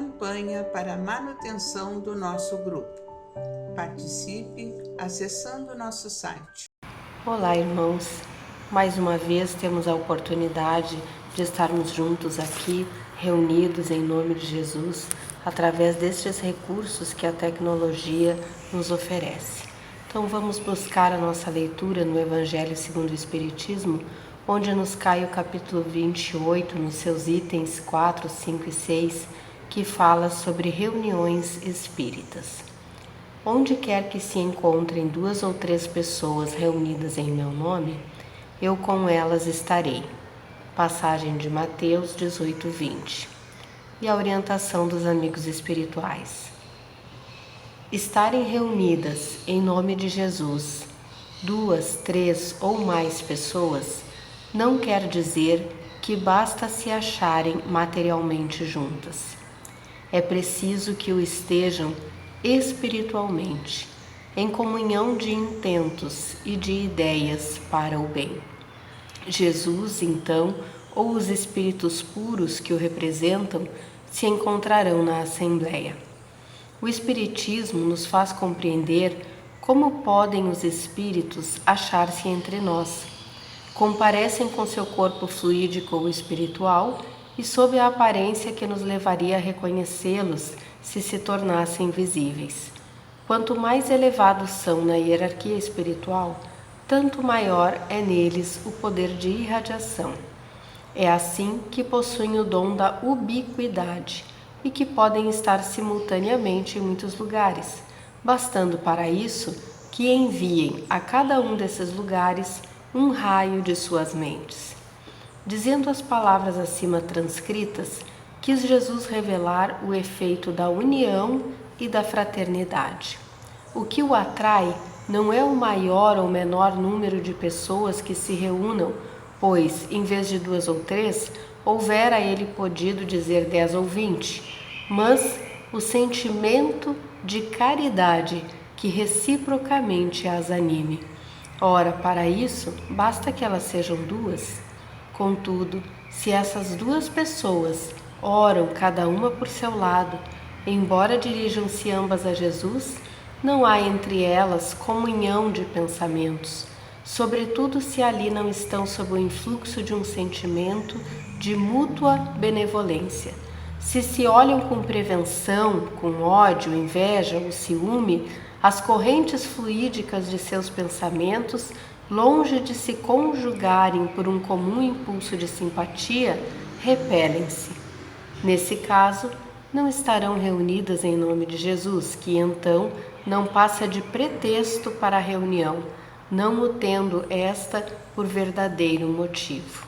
campanha para a manutenção do nosso grupo. Participe acessando nosso site. Olá, irmãos! Mais uma vez temos a oportunidade de estarmos juntos aqui, reunidos em nome de Jesus, através destes recursos que a tecnologia nos oferece. Então vamos buscar a nossa leitura no Evangelho segundo o Espiritismo, onde nos cai o capítulo 28, nos seus itens 4, 5 e 6, que fala sobre reuniões espíritas. Onde quer que se encontrem 2 ou 3 pessoas reunidas em meu nome, eu com elas estarei. Passagem de Mateus 18, 20. E a orientação dos amigos espirituais. Estarem reunidas em nome de Jesus, 2, 3 ou mais pessoas, não quer dizer que basta se acharem materialmente juntas. É preciso que o estejam espiritualmente, em comunhão de intentos e de ideias para o bem. Jesus, então, ou os espíritos puros que o representam, se encontrarão na Assembleia. O Espiritismo nos faz compreender como podem os espíritos achar-se entre nós. Comparecem com seu corpo fluídico ou espiritual e sob a aparência que nos levaria a reconhecê-los se tornassem visíveis. Quanto mais elevados são na hierarquia espiritual, tanto maior é neles o poder de irradiação. É assim que possuem o dom da ubiquidade e que podem estar simultaneamente em muitos lugares, bastando para isso que enviem a cada um desses lugares um raio de suas mentes. Dizendo as palavras acima transcritas, quis Jesus revelar o efeito da união e da fraternidade. O que o atrai não é o maior ou menor número de pessoas que se reúnam, pois, em vez de 2 ou 3, houvera ele podido dizer 10 ou 20, mas o sentimento de caridade que reciprocamente as anime. Ora, para isso, basta que elas sejam 2. Contudo, se essas 2 pessoas oram cada uma por seu lado, embora dirijam-se ambas a Jesus, não há entre elas comunhão de pensamentos, sobretudo se ali não estão sob o influxo de um sentimento de mútua benevolência. Se olham com prevenção, com ódio, inveja ou ciúme, as correntes fluídicas de seus pensamentos, longe de se conjugarem por um comum impulso de simpatia, repelem-se. Nesse caso, não estarão reunidas em nome de Jesus, que então não passa de pretexto para a reunião, não o tendo esta por verdadeiro motivo.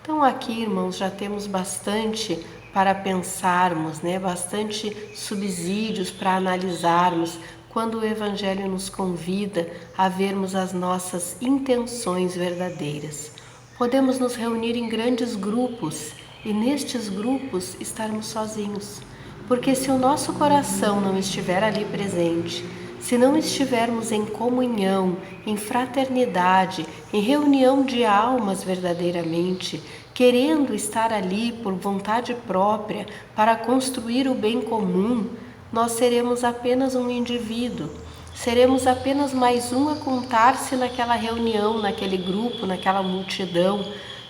Então aqui, irmãos, já temos bastante para pensarmos, bastante subsídios para analisarmos, quando o Evangelho nos convida a vermos as nossas intenções verdadeiras. Podemos nos reunir em grandes grupos e nestes grupos estarmos sozinhos, porque se o nosso coração não estiver ali presente, se não estivermos em comunhão, em fraternidade, em reunião de almas verdadeiramente, querendo estar ali por vontade própria para construir o bem comum, nós seremos apenas um indivíduo, seremos apenas mais um a contar-se naquela reunião, naquele grupo, naquela multidão,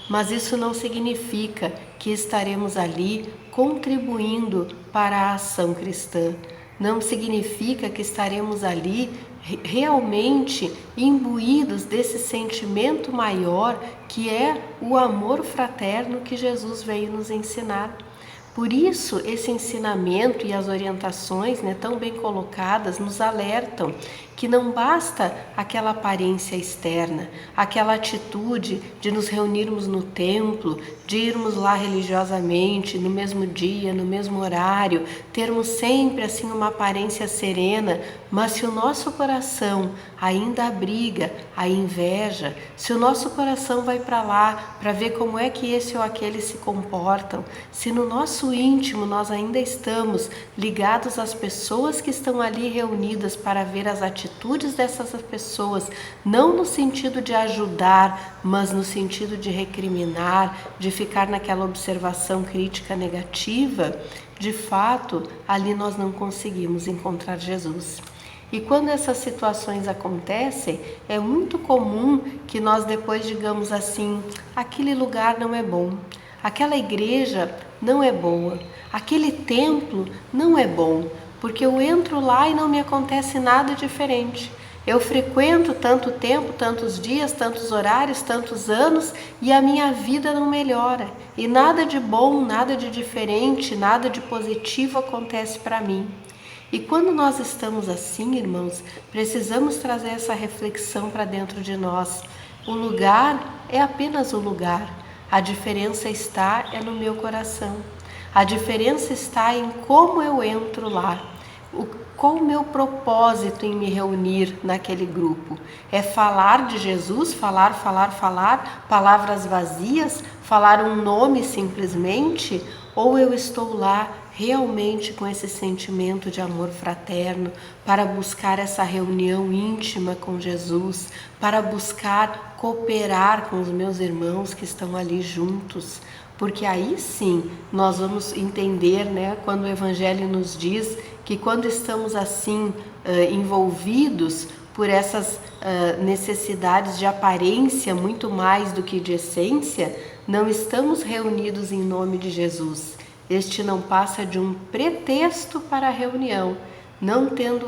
mas isso não significa que estaremos ali contribuindo para a ação cristã. Não significa que estaremos ali realmente imbuídos desse sentimento maior que é o amor fraterno que Jesus veio nos ensinar. Por isso, esse ensinamento e as orientações tão bem colocadas nos alertam que não basta aquela aparência externa, aquela atitude de nos reunirmos no templo, de irmos lá religiosamente, no mesmo dia, no mesmo horário, termos sempre assim uma aparência serena, mas se o nosso coração ainda abriga a inveja, se o nosso coração vai para lá para ver como é que esse ou aquele se comportam, se no nosso íntimo nós ainda estamos ligados às pessoas que estão ali reunidas para ver as atitudes dessas pessoas, não no sentido de ajudar, mas no sentido de recriminar, de ficar naquela observação crítica negativa, de fato, ali nós não conseguimos encontrar Jesus. E quando essas situações acontecem, é muito comum que nós depois digamos assim: aquele lugar não é bom, aquela igreja não é boa, aquele templo não é bom, porque eu entro lá e não me acontece nada diferente. Eu frequento tanto tempo, tantos dias, tantos horários, tantos anos e a minha vida não melhora. E nada de bom, nada de diferente, nada de positivo acontece para mim. E quando nós estamos assim, irmãos, precisamos trazer essa reflexão para dentro de nós. O lugar é apenas o lugar. A diferença está no meu coração. A diferença está em como eu entro lá. Qual o meu propósito em me reunir naquele grupo? É falar de Jesus, falar, palavras vazias, falar um nome simplesmente? Ou eu estou lá realmente com esse sentimento de amor fraterno, para buscar essa reunião íntima com Jesus, para buscar cooperar com os meus irmãos que estão ali juntos? Porque aí sim nós vamos entender, quando o Evangelho nos diz que quando estamos assim envolvidos por essas necessidades de aparência muito mais do que de essência, não estamos reunidos em nome de Jesus. Este não passa de um pretexto para a reunião, não o tendo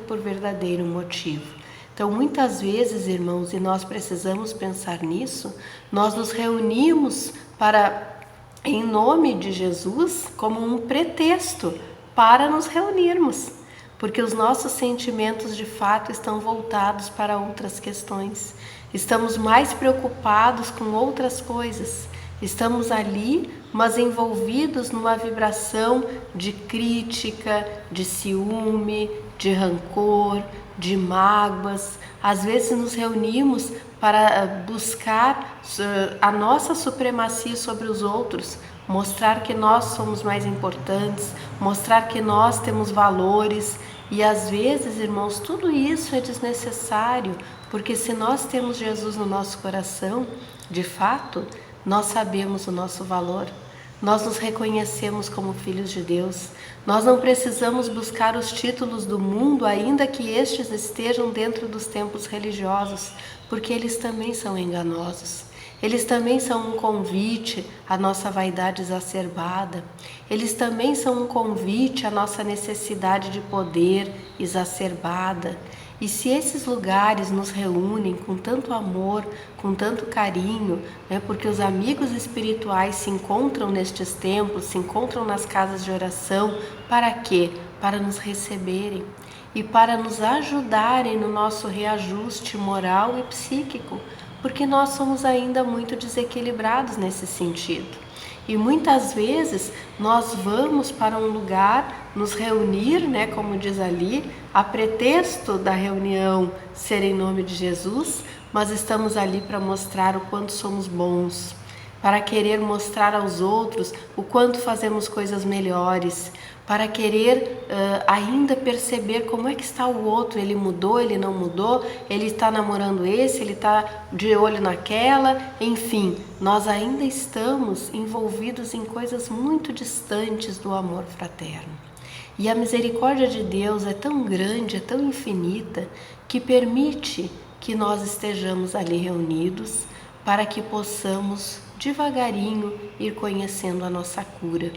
por verdadeiro motivo. Então, muitas vezes, irmãos, e nós precisamos pensar nisso, nós nos reunimos em nome de Jesus como um pretexto para nos reunirmos, porque os nossos sentimentos de fato estão voltados para outras questões. Estamos mais preocupados com outras coisas. Estamos ali, mas envolvidos numa vibração de crítica, de ciúme, de rancor, de mágoas. Às vezes nos reunimos para buscar a nossa supremacia sobre os outros, mostrar que nós somos mais importantes, mostrar que nós temos valores. E às vezes, irmãos, tudo isso é desnecessário, porque se nós temos Jesus no nosso coração, de fato, nós sabemos o nosso valor. Nós nos reconhecemos como filhos de Deus. Nós não precisamos buscar os títulos do mundo, ainda que estes estejam dentro dos templos religiosos, porque eles também são enganosos. Eles também são um convite à nossa vaidade exacerbada. Eles também são um convite à nossa necessidade de poder exacerbada. E se esses lugares nos reúnem com tanto amor, com tanto carinho, porque os amigos espirituais se encontram nestes templos, se encontram nas casas de oração, para quê? Para nos receberem e para nos ajudarem no nosso reajuste moral e psíquico, porque nós somos ainda muito desequilibrados nesse sentido. E muitas vezes nós vamos para um lugar nos reunir, como diz ali, a pretexto da reunião ser em nome de Jesus, mas estamos ali para mostrar o quanto somos bons, para querer mostrar aos outros o quanto fazemos coisas melhores, para querer ainda perceber como é que está o outro, ele mudou, ele não mudou, ele está namorando esse, ele está de olho naquela, enfim, nós ainda estamos envolvidos em coisas muito distantes do amor fraterno. E a misericórdia de Deus é tão grande, é tão infinita, que permite que nós estejamos ali reunidos para que possamos devagarinho ir conhecendo a nossa cura.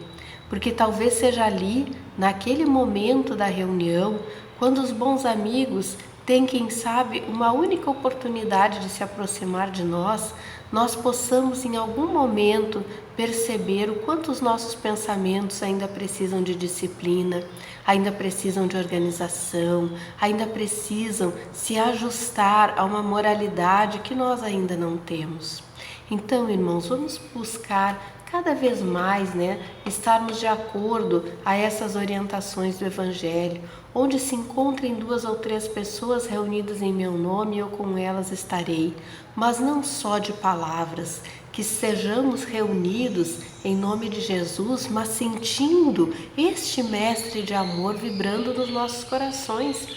Porque talvez seja ali, naquele momento da reunião, quando os bons amigos têm, quem sabe, uma única oportunidade de se aproximar de nós, nós possamos em algum momento perceber o quanto os nossos pensamentos ainda precisam de disciplina, ainda precisam de organização, ainda precisam se ajustar a uma moralidade que nós ainda não temos. Então, irmãos, vamos buscar cada vez mais, estarmos de acordo a essas orientações do Evangelho, onde se encontrem 2 ou 3 pessoas reunidas em meu nome, eu com elas estarei, mas não só de palavras, que sejamos reunidos em nome de Jesus, mas sentindo este mestre de amor vibrando nos nossos corações.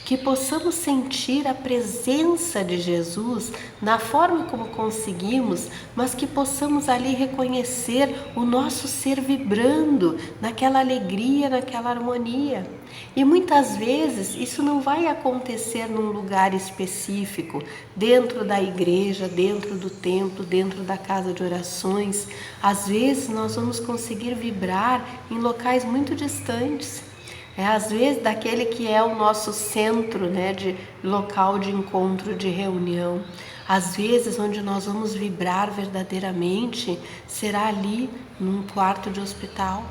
que possamos sentir a presença de Jesus na forma como conseguimos, mas que possamos ali reconhecer o nosso ser vibrando naquela alegria, naquela harmonia. E muitas vezes isso não vai acontecer num lugar específico, dentro da igreja, dentro do templo, dentro da casa de orações. Às vezes nós vamos conseguir vibrar em locais muito distantes. Às vezes daquele que é o nosso centro, de local de encontro, de reunião. Às vezes onde nós vamos vibrar verdadeiramente será ali num quarto de hospital,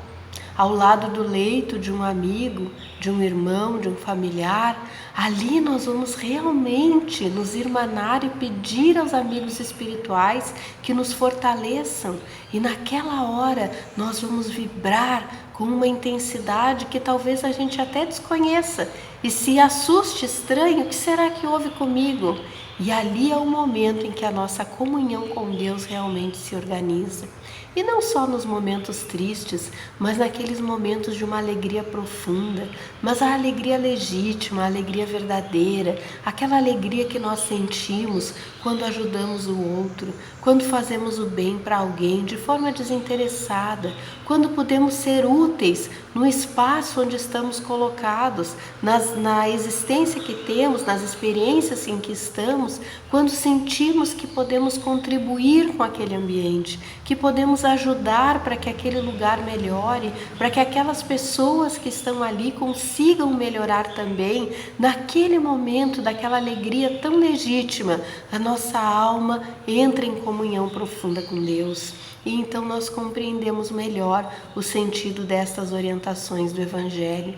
ao lado do leito de um amigo, de um irmão, de um familiar. Ali nós vamos realmente nos irmanar e pedir aos amigos espirituais que nos fortaleçam. E naquela hora nós vamos vibrar com uma intensidade que talvez a gente até desconheça e se assuste, estranho, o que será que houve comigo? E ali é o momento em que a nossa comunhão com Deus realmente se organiza. E não só nos momentos tristes, mas naqueles momentos de uma alegria profunda, mas a alegria legítima, a alegria verdadeira, aquela alegria que nós sentimos quando ajudamos o outro, quando fazemos o bem para alguém de forma desinteressada, quando podemos ser úteis no espaço onde estamos colocados, na existência que temos, nas experiências em que estamos, quando sentimos que podemos contribuir com aquele ambiente, que podemos ajudar para que aquele lugar melhore, para que aquelas pessoas que estão ali consigam melhorar também. Naquele momento daquela alegria tão legítima, a nossa alma entra em comunhão profunda com Deus. E então nós compreendemos melhor o sentido destas orientações do Evangelho.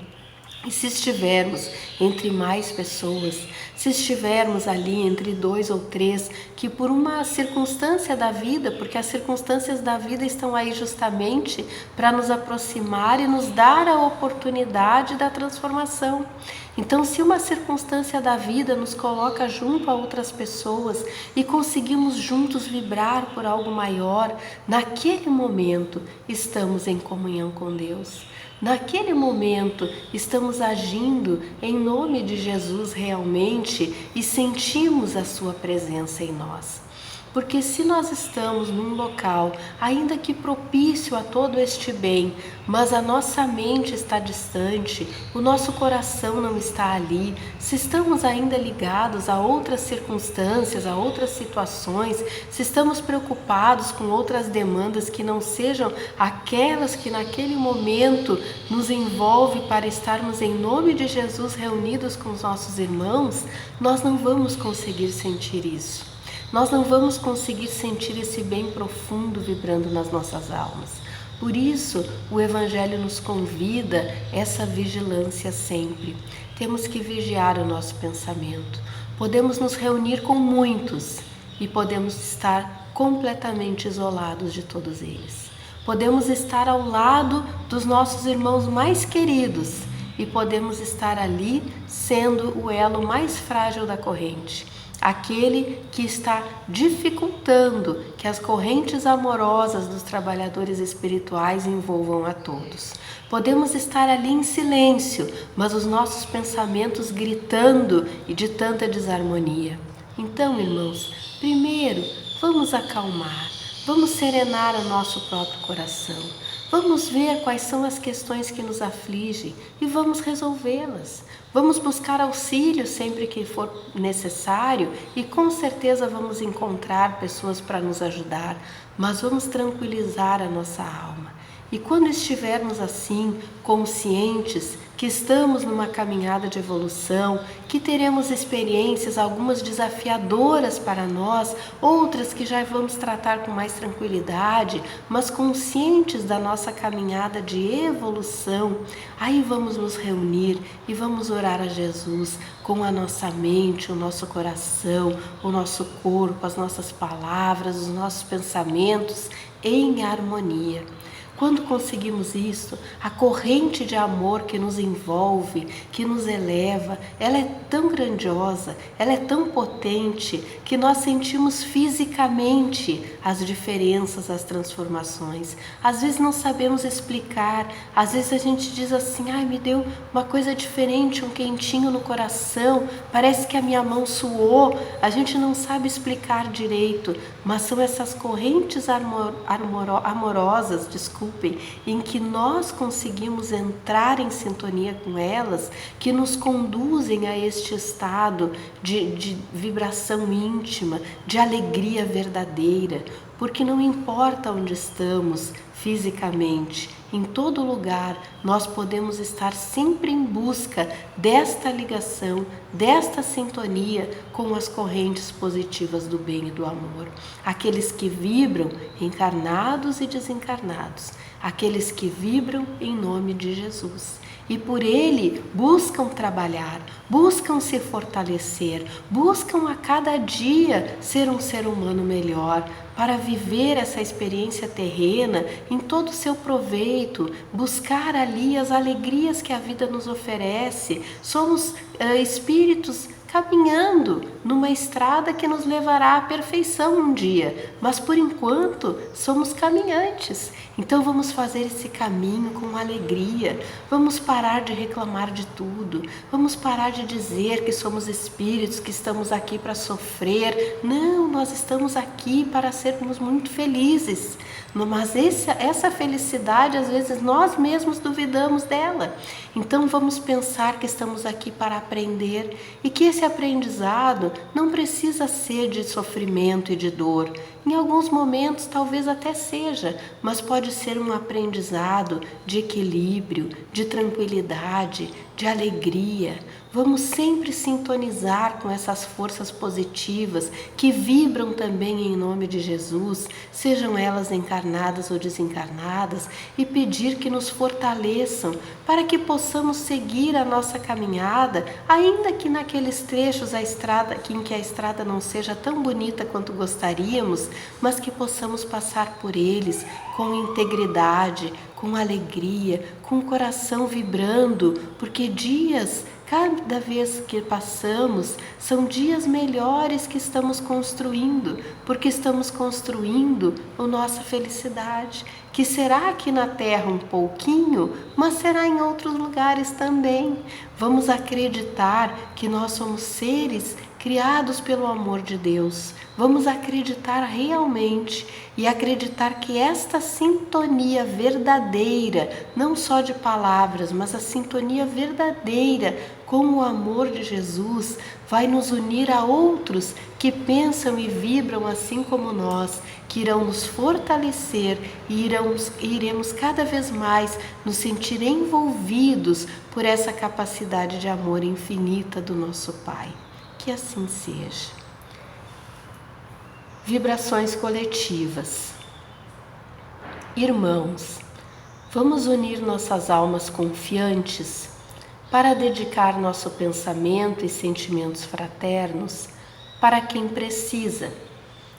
E se estivermos entre mais pessoas, se estivermos ali entre 2 ou 3, que por uma circunstância da vida, porque as circunstâncias da vida estão aí justamente para nos aproximar e nos dar a oportunidade da transformação. Então, se uma circunstância da vida nos coloca junto a outras pessoas e conseguimos juntos vibrar por algo maior, naquele momento estamos em comunhão com Deus. Naquele momento estamos agindo em nome de Jesus realmente e sentimos a sua presença em nós. Porque se nós estamos num local, ainda que propício a todo este bem, mas a nossa mente está distante, o nosso coração não está ali, se estamos ainda ligados a outras circunstâncias, a outras situações, se estamos preocupados com outras demandas que não sejam aquelas que naquele momento nos envolve para estarmos em nome de Jesus reunidos com os nossos irmãos, nós não vamos conseguir sentir isso. Nós não vamos conseguir sentir esse bem profundo vibrando nas nossas almas. Por isso, o Evangelho nos convida a essa vigilância sempre. Temos que vigiar o nosso pensamento. Podemos nos reunir com muitos e podemos estar completamente isolados de todos eles. Podemos estar ao lado dos nossos irmãos mais queridos e podemos estar ali sendo o elo mais frágil da corrente. Aquele que está dificultando que as correntes amorosas dos trabalhadores espirituais envolvam a todos. Podemos estar ali em silêncio, mas os nossos pensamentos gritando e de tanta desarmonia. Então, irmãos, primeiro, vamos acalmar, vamos serenar o nosso próprio coração. Vamos ver quais são as questões que nos afligem e vamos resolvê-las. Vamos buscar auxílio sempre que for necessário e com certeza vamos encontrar pessoas para nos ajudar, mas vamos tranquilizar a nossa alma. E quando estivermos assim, conscientes que estamos numa caminhada de evolução, que teremos experiências, algumas desafiadoras para nós, outras que já vamos tratar com mais tranquilidade, mas conscientes da nossa caminhada de evolução, aí vamos nos reunir e vamos orar a Jesus com a nossa mente, o nosso coração, o nosso corpo, as nossas palavras, os nossos pensamentos em harmonia. Quando conseguimos isso, a corrente de amor que nos envolve, que nos eleva, ela é tão grandiosa, ela é tão potente, que nós sentimos fisicamente as diferenças, as transformações. Às vezes não sabemos explicar, às vezes a gente diz assim, ai, me deu uma coisa diferente, um quentinho no coração, parece que a minha mão suou, a gente não sabe explicar direito, mas são essas correntes amorosas, em que nós conseguimos entrar em sintonia com elas, que nos conduzem a este estado de vibração íntima, de alegria verdadeira, porque não importa onde estamos fisicamente, em todo lugar nós podemos estar sempre em busca desta ligação, desta sintonia com as correntes positivas do bem e do amor. Aqueles que vibram, encarnados e desencarnados, aqueles que vibram em nome de Jesus. E por ele buscam trabalhar, buscam se fortalecer, buscam a cada dia ser um ser humano melhor, para viver essa experiência terrena em todo o seu proveito, buscar ali as alegrias que a vida nos oferece. Somos espíritos caminhando numa estrada que nos levará à perfeição um dia, mas por enquanto somos caminhantes. Então vamos fazer esse caminho com alegria, vamos parar de reclamar de tudo, vamos parar de dizer que somos espíritos, que estamos aqui para sofrer. Não, nós estamos aqui para sermos muito felizes, mas essa felicidade às vezes nós mesmos duvidamos dela. Então vamos pensar que estamos aqui para aprender e que esse aprendizado não precisa ser de sofrimento e de dor. Em alguns momentos talvez até seja, mas pode ser um aprendizado de equilíbrio, de tranquilidade, de alegria. Vamos sempre sintonizar com essas forças positivas que vibram também em nome de Jesus, sejam elas encarnadas ou desencarnadas, e pedir que nos fortaleçam para que possamos seguir a nossa caminhada, ainda que naqueles trechos em que a estrada não seja tão bonita quanto gostaríamos, mas que possamos passar por eles com integridade, com alegria, com o coração vibrando, porque cada vez que passamos, são dias melhores que estamos construindo, porque estamos construindo a nossa felicidade, que será aqui na Terra um pouquinho, mas será em outros lugares também. Vamos acreditar que nós somos seres criados pelo amor de Deus. Vamos acreditar realmente e acreditar que esta sintonia verdadeira, não só de palavras, mas a sintonia verdadeira com o amor de Jesus, vai nos unir a outros que pensam e vibram assim como nós, que irão nos fortalecer e iremos cada vez mais nos sentir envolvidos por essa capacidade de amor infinita do nosso Pai. Que assim seja. Vibrações coletivas. Irmãos, vamos unir nossas almas confiantes para dedicar nosso pensamento e sentimentos fraternos para quem precisa,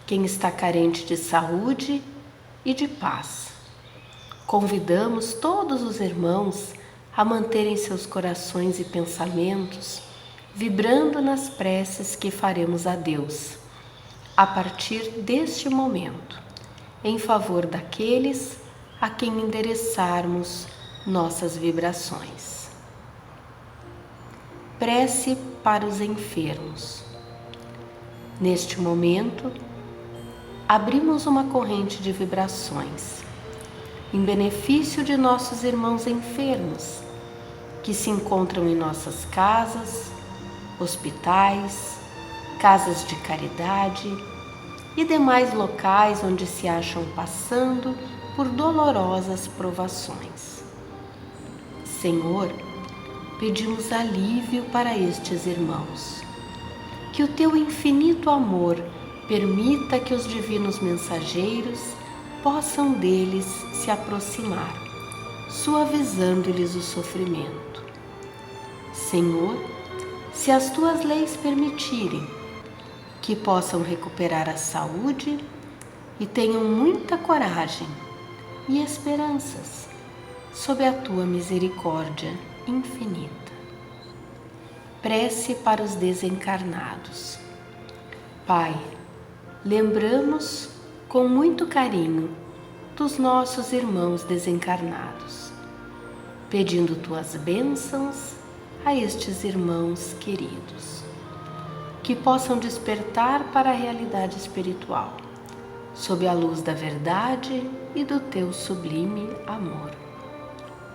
quem está carente de saúde e de paz. Convidamos todos os irmãos a manterem seus corações e pensamentos vibrando nas preces que faremos a Deus, a partir deste momento, em favor daqueles a quem endereçarmos nossas vibrações. Prece para os enfermos. Neste momento, abrimos uma corrente de vibrações em benefício de nossos irmãos enfermos que se encontram em nossas casas, hospitais, casas de caridade e demais locais onde se acham passando por dolorosas provações. Senhor, pedimos alívio para estes irmãos. Que o teu infinito amor permita que os divinos mensageiros possam deles se aproximar, suavizando-lhes o sofrimento. Senhor, se as tuas leis permitirem, que possam recuperar a saúde e tenham muita coragem e esperanças, sob a tua misericórdia infinita. Prece para os desencarnados. Pai, lembramos com muito carinho dos nossos irmãos desencarnados, pedindo tuas bênçãos a estes irmãos queridos, que possam despertar para a realidade espiritual, sob a luz da verdade e do teu sublime amor.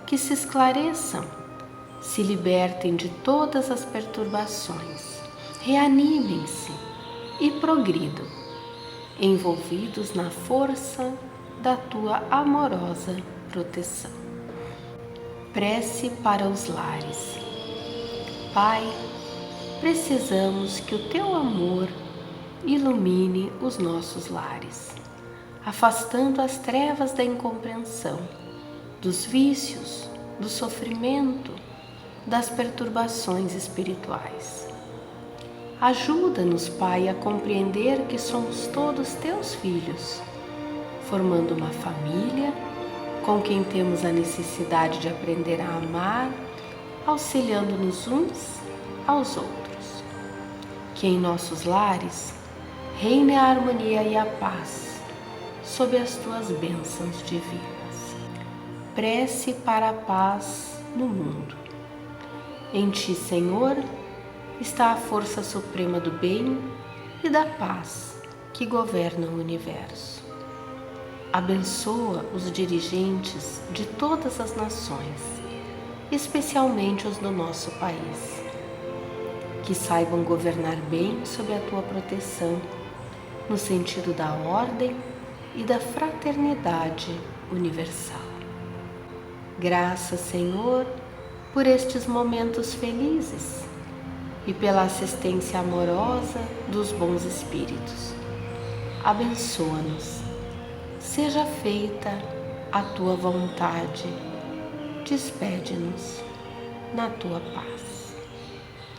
Que se esclareçam, se libertem de todas as perturbações, reanimem-se e progridam, envolvidos na força da tua amorosa proteção. Prece para os lares. Pai, precisamos que o teu amor ilumine os nossos lares, afastando as trevas da incompreensão, dos vícios, do sofrimento, das perturbações espirituais. Ajuda-nos, Pai, a compreender que somos todos teus filhos, formando uma família com quem temos a necessidade de aprender a amar, auxiliando-nos uns aos outros. Que em nossos lares reine a harmonia e a paz, sob as tuas bênçãos divinas. Prece para a paz no mundo. Em ti, Senhor, está a força suprema do bem e da paz que governa o universo. Abençoa os dirigentes de todas as nações, especialmente os do nosso país, que saibam governar bem sob a tua proteção, no sentido da ordem e da fraternidade universal. Graças, Senhor, por estes momentos felizes e pela assistência amorosa dos bons espíritos. Abençoa-nos. Seja feita a tua vontade. Despede-nos na tua paz.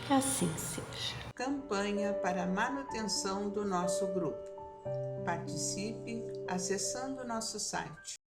Que assim seja. Campanha para a manutenção do nosso grupo. Participe acessando nosso site